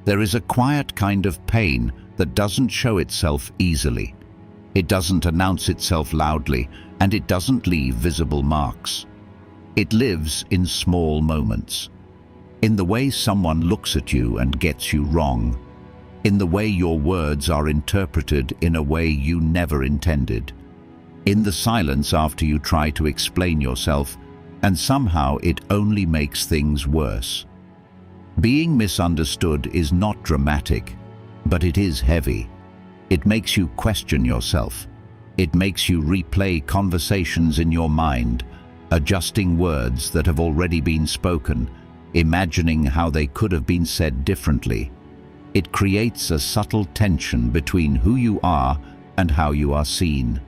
There is a quiet kind of pain that doesn't show itself easily. It doesn't announce itself loudly, and it doesn't leave visible marks. It lives in small moments. In the way someone looks at you and gets you wrong. In the way your words are interpreted in a way you never intended. In the silence after you try to explain yourself, and somehow it only makes things worse. Being misunderstood is not dramatic, but it is heavy. It makes you question yourself. It makes you replay conversations in your mind, adjusting words that have already been spoken, imagining how they could have been said differently. It creates a subtle tension between who you are and how you are seen.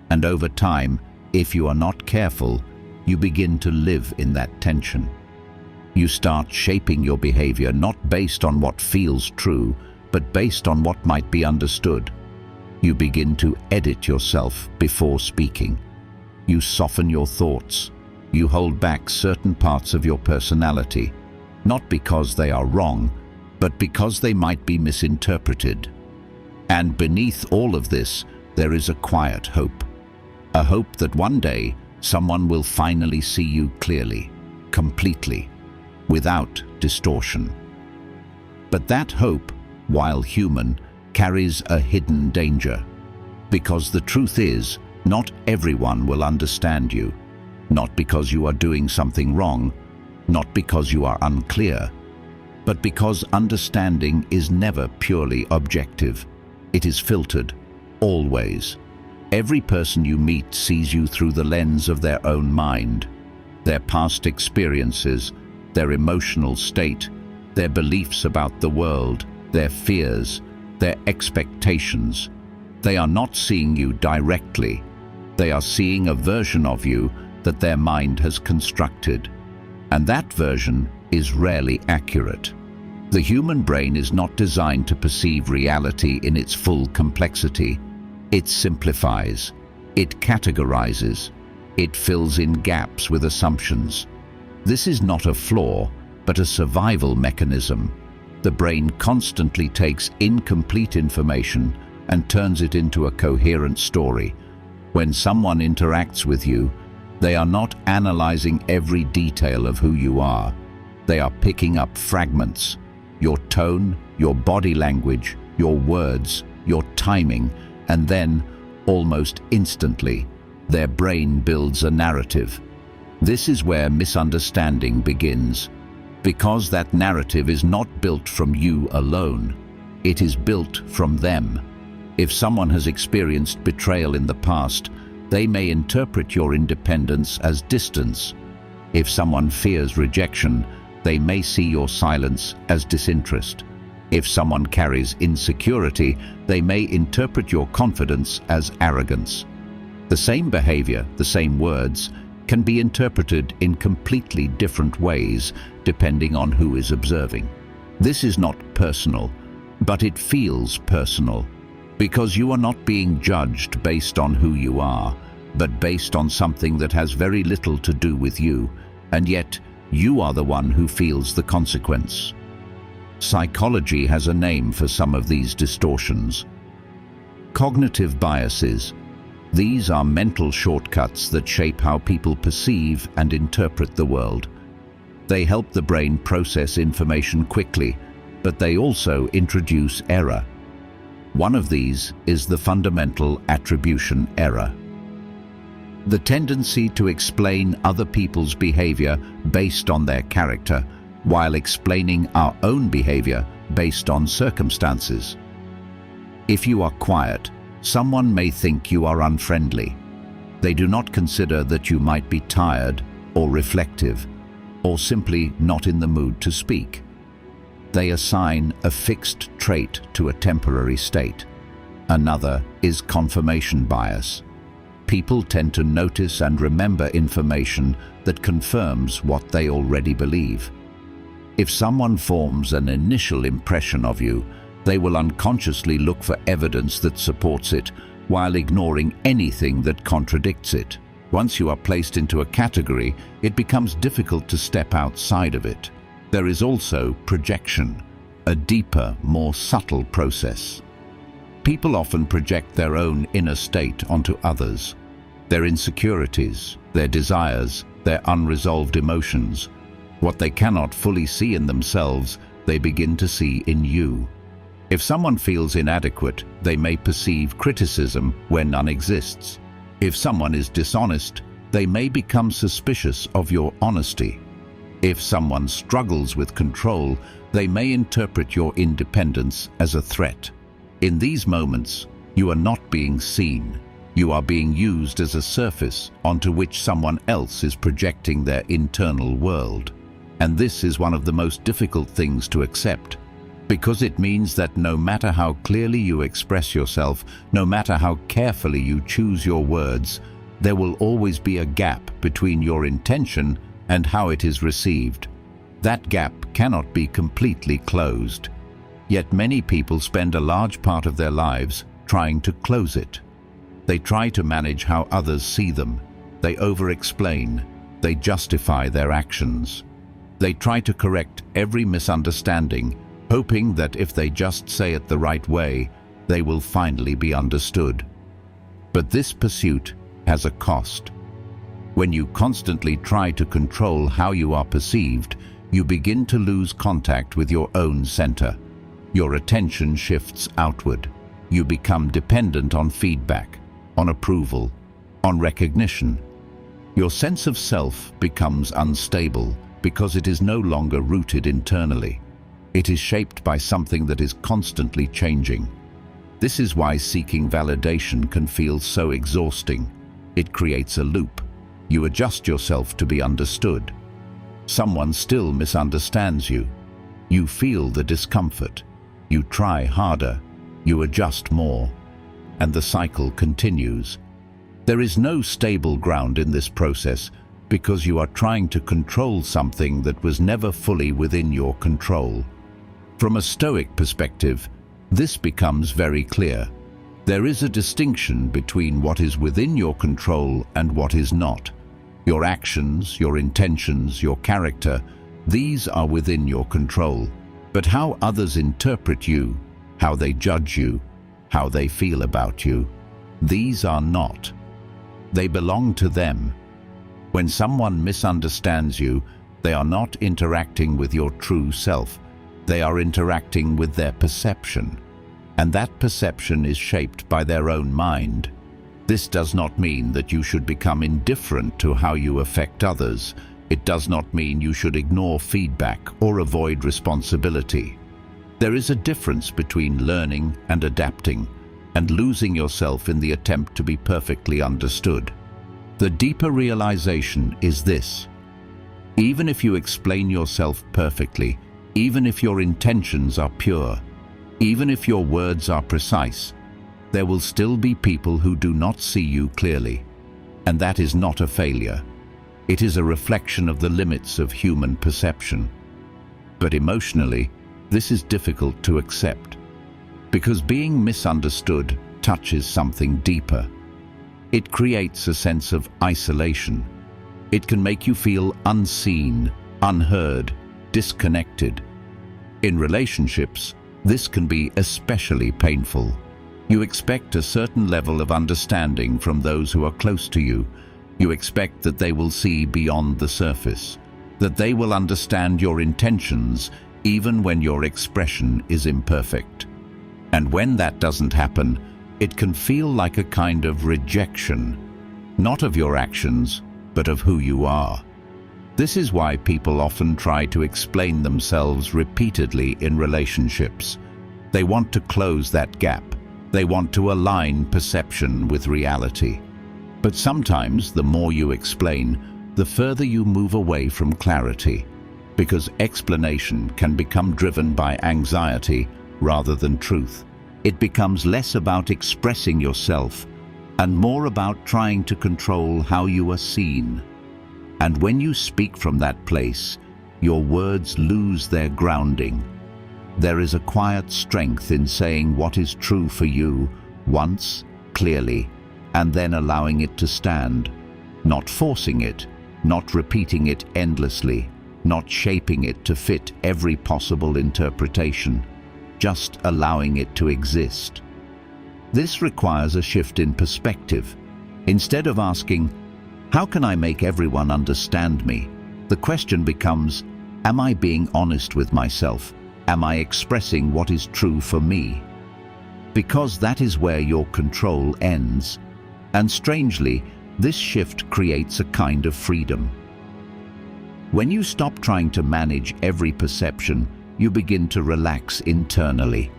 And over time, if you are not careful, you begin to live in that tension. You start shaping your behavior not based on what feels true, but based on what might be understood. You begin to edit yourself before speaking. You soften your thoughts. You hold back certain parts of your personality, not because they are wrong, but because they might be misinterpreted. And beneath all of this, there is a quiet hope. A hope that one day, someone will finally see you clearly, completely, without distortion. But that hope, while human, carries a hidden danger. Because the truth is, not everyone will understand you. Not because you are doing something wrong, not because you are unclear, but because understanding is never purely objective. It is filtered, always. Every person you meet sees you through the lens of their own mind, their past experiences, their emotional state, their beliefs about the world, their fears, their expectations. They are not seeing you directly. They are seeing a version of you that their mind has constructed. And that version is rarely accurate. The human brain is not designed to perceive reality in its full complexity. It simplifies, it categorizes, it fills in gaps with assumptions. This is not a flaw, but a survival mechanism. The brain constantly takes incomplete information and turns it into a coherent story. When someone interacts with you, they are not analyzing every detail of who you are. They are picking up fragments. Your tone, your body language, your words, your timing, and then, almost instantly, their brain builds a narrative. This is where misunderstanding begins, because that narrative is not built from you alone. It is built from them. If someone has experienced betrayal in the past, they may interpret your independence as distance. If someone fears rejection, they may see your silence as disinterest. If someone carries insecurity, they may interpret your confidence as arrogance. The same behavior, the same words, can be interpreted in completely different ways depending on who is observing. This is not personal, but it feels personal, because you are not being judged based on who you are, but based on something that has very little to do with you, and yet you are the one who feels the consequence. Psychology has a name for some of these distortions. Cognitive biases. These are mental shortcuts that shape how people perceive and interpret the world. They help the brain process information quickly, but they also introduce error. One of these is the fundamental attribution error. The tendency to explain other people's behavior based on their character, while explaining our own behavior based on circumstances. If you are quiet, someone may think you are unfriendly. They do not consider that you might be tired or reflective, or simply not in the mood to speak. They assign a fixed trait to a temporary state. Another is confirmation bias. People tend to notice and remember information that confirms what they already believe. If someone forms an initial impression of you, they will unconsciously look for evidence that supports it, while ignoring anything that contradicts it. Once you are placed into a category, it becomes difficult to step outside of it. There is also projection. a deeper, more subtle process. People often project their own inner state onto others, their insecurities, their desires, their unresolved emotions. What they cannot fully see in themselves, they begin to see in you. If someone feels inadequate, they may perceive criticism where none exists. If someone is dishonest, they may become suspicious of your honesty. If someone struggles with control, they may interpret your independence as a threat. In these moments, you are not being seen. You are being used as a surface onto which someone else is projecting their internal world. And this is one of the most difficult things to accept, because it means that no matter how clearly you express yourself, no matter how carefully you choose your words, there will always be a gap between your intention and how it is received. That gap cannot be completely closed. Yet many people spend a large part of their lives trying to close it. They try to manage how others see them. They over-explain. They justify their actions. They try to correct every misunderstanding, hoping that if they just say it the right way, they will finally be understood. But this pursuit has a cost. When you constantly try to control how you are perceived, you begin to lose contact with your own center. Your attention shifts outward. You become dependent on feedback, on approval, on recognition. Your sense of self becomes unstable because it is no longer rooted internally. It is shaped by something that is constantly changing. This is why seeking validation can feel so exhausting. It creates a loop. You adjust yourself to be understood. Someone still misunderstands you. You feel the discomfort. You try harder. You adjust more. And the cycle continues. There is no stable ground in this process because you are trying to control something that was never fully within your control. From a Stoic perspective, this becomes very clear. There is a distinction between what is within your control and what is not. Your actions, your intentions, your character, these are within your control. But how others interpret you, how they judge you, how they feel about you, these are not. They belong to them. When someone misunderstands you, they are not interacting with your true self. They are interacting with their perception. And that perception is shaped by their own mind. This does not mean that you should become indifferent to how you affect others. It does not mean you should ignore feedback or avoid responsibility. There is a difference between learning and adapting, and losing yourself in the attempt to be perfectly understood. The deeper realization is this: even if you explain yourself perfectly, even if your intentions are pure, even if your words are precise, there will still be people who do not see you clearly. And that is not a failure. It is a reflection of the limits of human perception. But emotionally, this is difficult to accept, because being misunderstood touches something deeper. It creates a sense of isolation. It can make you feel unseen, unheard, disconnected. In relationships, this can be especially painful. You expect a certain level of understanding from those who are close to you. You expect that they will see beyond the surface, that they will understand your intentions even when your expression is imperfect. And when that doesn't happen, it can feel like a kind of rejection, not of your actions, but of who you are. This is why people often try to explain themselves repeatedly in relationships. They want to close that gap. They want to align perception with reality. But sometimes, the more you explain, the further you move away from clarity, because explanation can become driven by anxiety rather than truth. It becomes less about expressing yourself and more about trying to control how you are seen. And when you speak from that place, your words lose their grounding. There is a quiet strength in saying what is true for you once, clearly, and then allowing it to stand, not forcing it, not repeating it endlessly, not shaping it to fit every possible interpretation, just allowing it to exist. This requires a shift in perspective. Instead of asking, "How can I make everyone understand me?" the question becomes, "Am I being honest with myself? Am I expressing what is true for me?" Because that is where your control ends. And strangely, this shift creates a kind of freedom. When you stop trying to manage every perception, you begin to relax internally.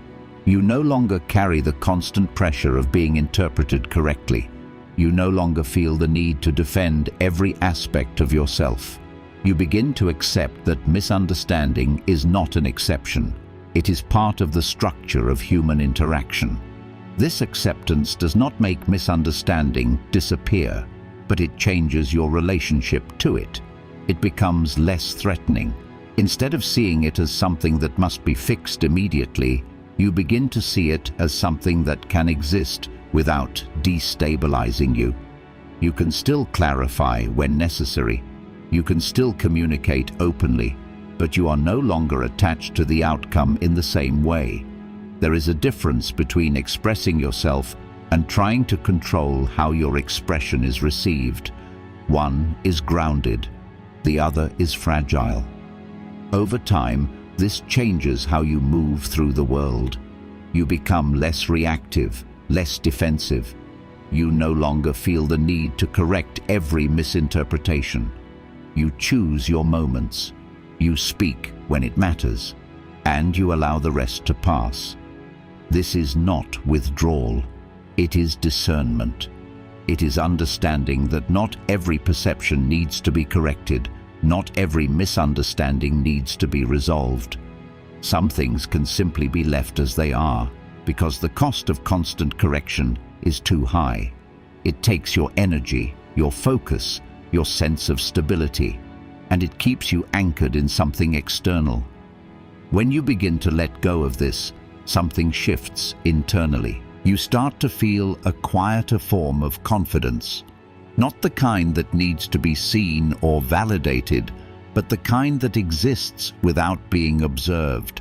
You no longer carry the constant pressure of being interpreted correctly. You no longer feel the need to defend every aspect of yourself. You begin to accept that misunderstanding is not an exception. It is part of the structure of human interaction. This acceptance does not make misunderstanding disappear, but it changes your relationship to it. It becomes less threatening. Instead of seeing it as something that must be fixed immediately, you begin to see it as something that can exist without destabilizing you. You can still clarify when necessary. You can still communicate openly, but you are no longer attached to the outcome in the same way. There is a difference between expressing yourself and trying to control how your expression is received. One is grounded, the other is fragile. Over time, this changes how you move through the world. You become less reactive, less defensive. You no longer feel the need to correct every misinterpretation. You choose your moments. You speak when it matters, and you allow the rest to pass. This is not withdrawal. It is discernment. It is understanding that not every perception needs to be corrected. Not every misunderstanding needs to be resolved. Some things can simply be left as they are, because the cost of constant correction is too high. It takes your energy, your focus, your sense of stability, and it keeps you anchored in something external. When you begin to let go of this, something shifts internally. You start to feel a quieter form of confidence, not the kind that needs to be seen or validated, but the kind that exists without being observed.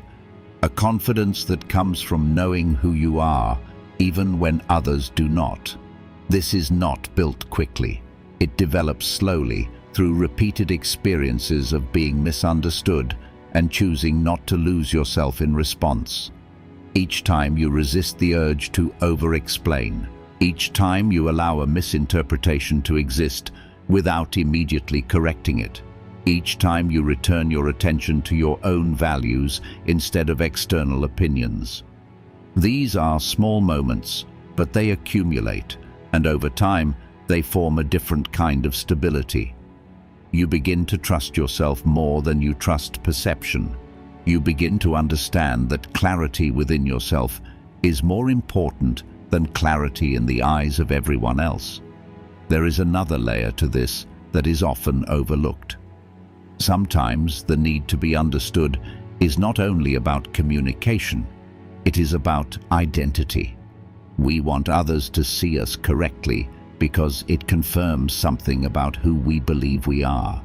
A confidence that comes from knowing who you are, even when others do not. This is not built quickly. It develops slowly through repeated experiences of being misunderstood and choosing not to lose yourself in response. Each time you resist the urge to over-explain, each time you allow a misinterpretation to exist without immediately correcting it, each time you return your attention to your own values instead of external opinions. These are small moments, but they accumulate, and over time, they form a different kind of stability. You begin to trust yourself more than you trust perception. You begin to understand that clarity within yourself is more important than clarity in the eyes of everyone else. There is another layer to this that is often overlooked. Sometimes the need to be understood is not only about communication, it is about identity. We want others to see us correctly because it confirms something about who we believe we are.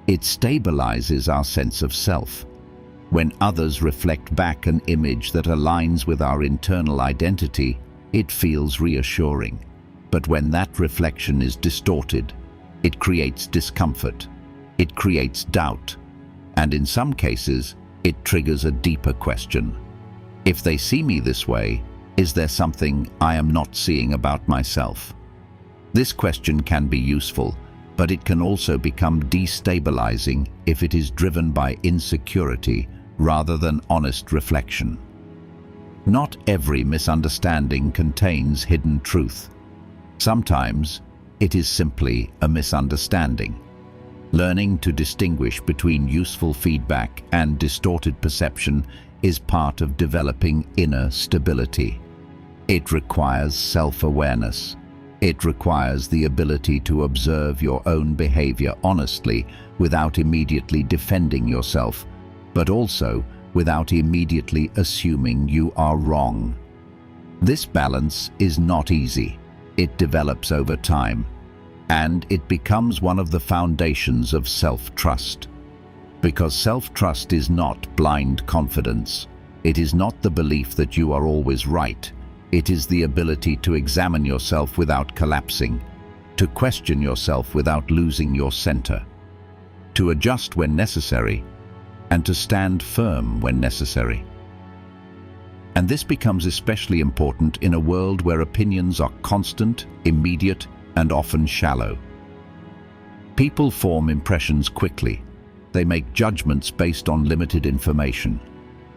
It stabilizes our sense of self. When others reflect back an image that aligns with our internal identity, it feels reassuring. But when that reflection is distorted, it creates discomfort, it creates doubt, and in some cases, it triggers a deeper question. If they see me this way, is there something I am not seeing about myself? This question can be useful, but it can also become destabilizing if it is driven by insecurity rather than honest reflection. Not every misunderstanding contains hidden truth. Sometimes it is simply a misunderstanding. Learning to distinguish between useful feedback and distorted perception is part of developing inner stability. It requires self-awareness. It requires the ability to observe your own behavior honestly without immediately defending yourself, but also without immediately assuming you are wrong. This balance is not easy. It develops over time, and it becomes one of the foundations of self-trust. Because self-trust is not blind confidence. It is not the belief that you are always right. It is the ability to examine yourself without collapsing, to question yourself without losing your center, to adjust when necessary, and to stand firm when necessary. And this becomes especially important in a world where opinions are constant, immediate, and often shallow. People form impressions quickly. They make judgments based on limited information.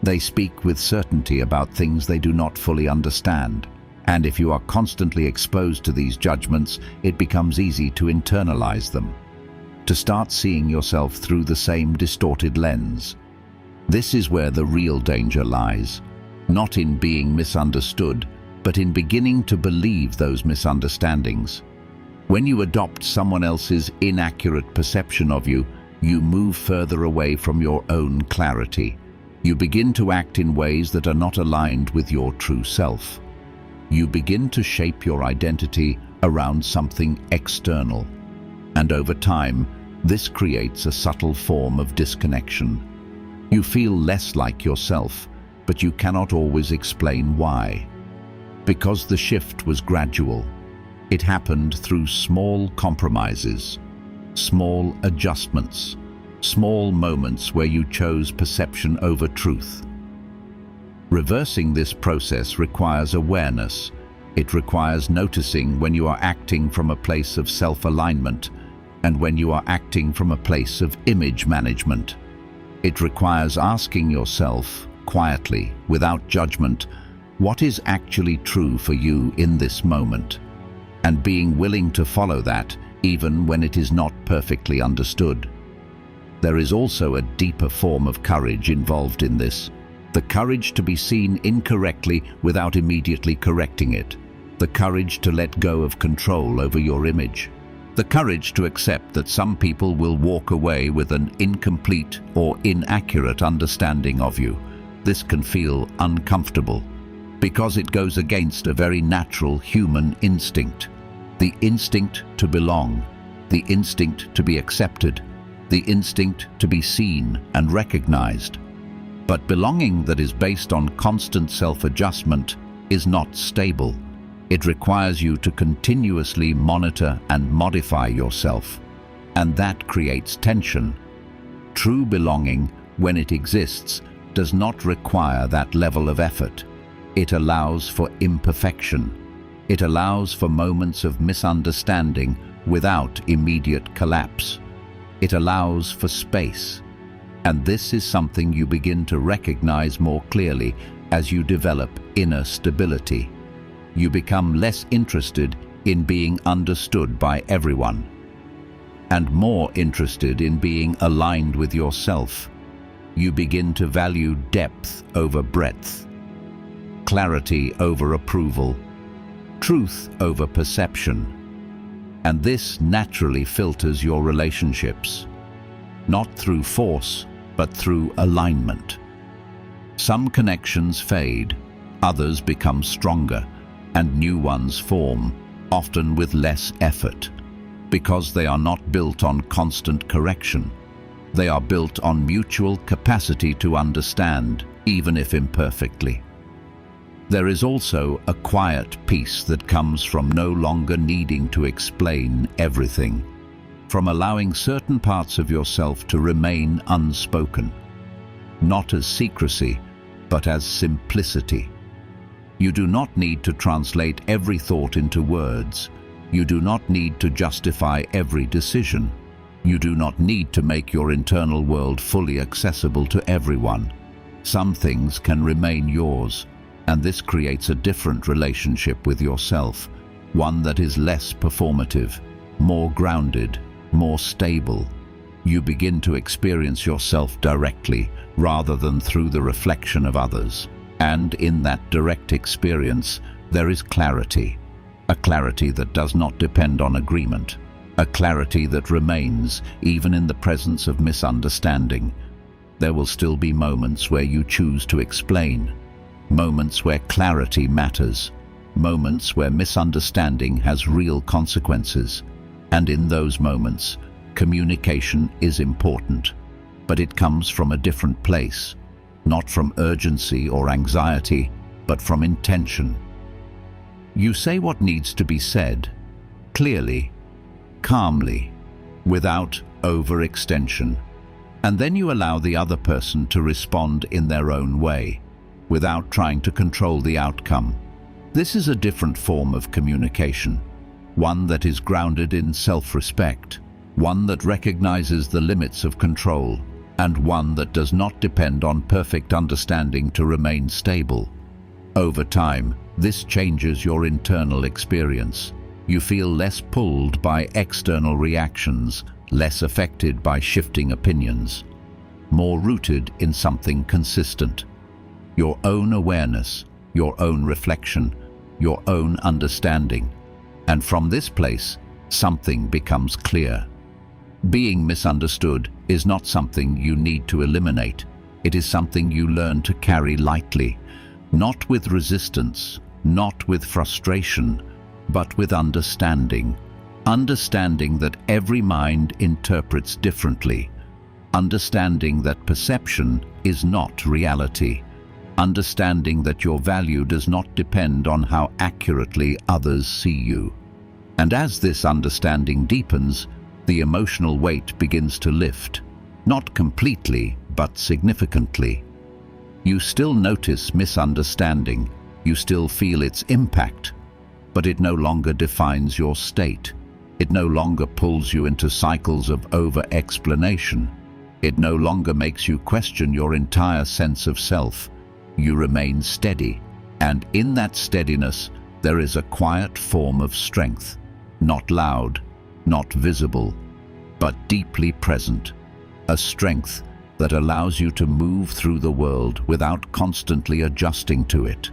They speak with certainty about things they do not fully understand. And if you are constantly exposed to these judgments, it becomes easy to internalize them, to start seeing yourself through the same distorted lens. This is where the real danger lies, not in being misunderstood, but in beginning to believe those misunderstandings. When you adopt someone else's inaccurate perception of you, you move further away from your own clarity. You begin to act in ways that are not aligned with your true self. You begin to shape your identity around something external. And over time, this creates a subtle form of disconnection. You feel less like yourself, but you cannot always explain why. Because the shift was gradual. It happened through small compromises, small adjustments, small moments where you chose perception over truth. Reversing this process requires awareness. It requires noticing when you are acting from a place of self-alignment and when you are acting from a place of image management. It requires asking yourself, quietly, without judgment, what is actually true for you in this moment, and being willing to follow that even when it is not perfectly understood. There is also a deeper form of courage involved in this. The courage to be seen incorrectly without immediately correcting it. The courage to let go of control over your image. The courage to accept that some people will walk away with an incomplete or inaccurate understanding of you. This can feel uncomfortable because it goes against a very natural human instinct. The instinct to belong, the instinct to be accepted, the instinct to be seen and recognized. But belonging that is based on constant self-adjustment is not stable. It requires you to continuously monitor and modify yourself, and that creates tension. True belonging, when it exists, does not require that level of effort. It allows for imperfection. It allows for moments of misunderstanding without immediate collapse. It allows for space. And this is something you begin to recognize more clearly as you develop inner stability. You become less interested in being understood by everyone, and more interested in being aligned with yourself. You begin to value depth over breadth, clarity over approval, truth over perception. And this naturally filters your relationships, not through force, but through alignment. Some connections fade, others become stronger, and new ones form, often with less effort, because they are not built on constant correction. They are built on mutual capacity to understand, even if imperfectly. There is also a quiet peace that comes from no longer needing to explain everything, from allowing certain parts of yourself to remain unspoken, not as secrecy, but as simplicity. You do not need to translate every thought into words. You do not need to justify every decision. You do not need to make your internal world fully accessible to everyone. Some things can remain yours, and this creates a different relationship with yourself, one that is less performative, more grounded, more stable. You begin to experience yourself directly, rather than through the reflection of others. And in that direct experience, there is clarity. A clarity that does not depend on agreement. A clarity that remains even in the presence of misunderstanding. There will still be moments where you choose to explain. Moments where clarity matters. Moments where misunderstanding has real consequences. And in those moments, communication is important. but it comes from a different place, not from urgency or anxiety, but from intention. You say what needs to be said, clearly, calmly, without overextension, and then you allow the other person to respond in their own way, without trying to control the outcome. This is a different form of communication, one that is grounded in self-respect, one that recognizes the limits of control, and one that does not depend on perfect understanding to remain stable. Over time, this changes your internal experience. You feel less pulled by external reactions, less affected by shifting opinions, more rooted in something consistent. Your own awareness, your own reflection, your own understanding. And from this place, something becomes clear. Being misunderstood is not something you need to eliminate. It is something you learn to carry lightly, not with resistance, not with frustration, but with understanding. Understanding that every mind interprets differently. Understanding that perception is not reality. Understanding that your value does not depend on how accurately others see you. And as this understanding deepens, the emotional weight begins to lift, not completely, but significantly. You still notice misunderstanding, you still feel its impact, but it no longer defines your state. It no longer pulls you into cycles of over-explanation. It no longer makes you question your entire sense of self. You remain steady, and in that steadiness there is a quiet form of strength, not loud, not visible, but deeply present, a strength that allows you to move through the world without constantly adjusting to it,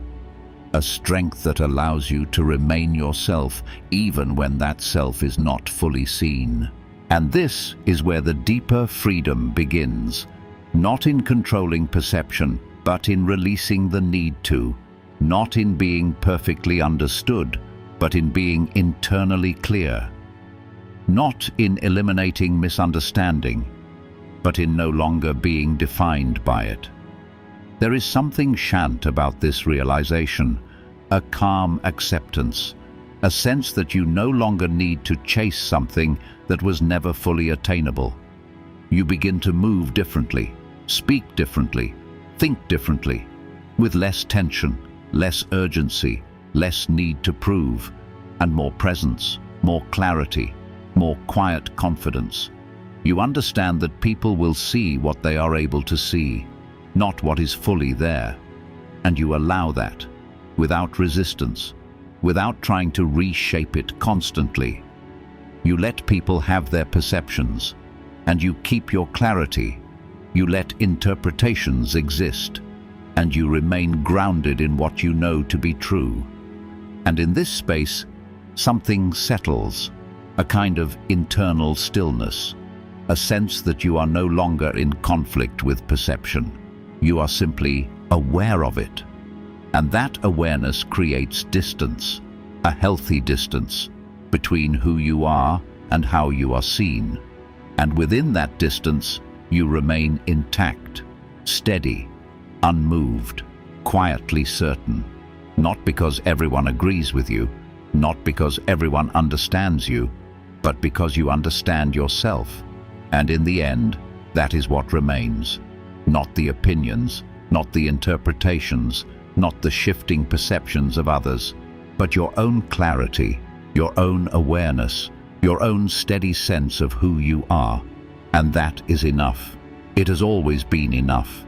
a strength that allows you to remain yourself even when that self is not fully seen. And this is where the deeper freedom begins, not in controlling perception, but in releasing the need to, not in being perfectly understood, but in being internally clear, not in eliminating misunderstanding, but in no longer being defined by it. There is something shant about this realization, a calm acceptance, a sense that you no longer need to chase something that was never fully attainable. You begin to move differently, speak differently, think differently, with less tension, less urgency, less need to prove, and more presence, more clarity, more quiet confidence. You understand that people will see what they are able to see, not what is fully there, and you allow that, without resistance, without trying to reshape it constantly. You let people have their perceptions, and you keep your clarity. You let interpretations exist, and you remain grounded in what you know to be true. And in this space, something settles, a kind of internal stillness, a sense that you are no longer in conflict with perception. You are simply aware of it. And that awareness creates distance, a healthy distance, between who you are and how you are seen. And within that distance, you remain intact, steady, unmoved, quietly certain, not because everyone agrees with you, not because everyone understands you, but because you understand yourself. And in the end, that is what remains. Not the opinions, not the interpretations, not the shifting perceptions of others, but your own clarity, your own awareness, your own steady sense of who you are. And that is enough. It has always been enough.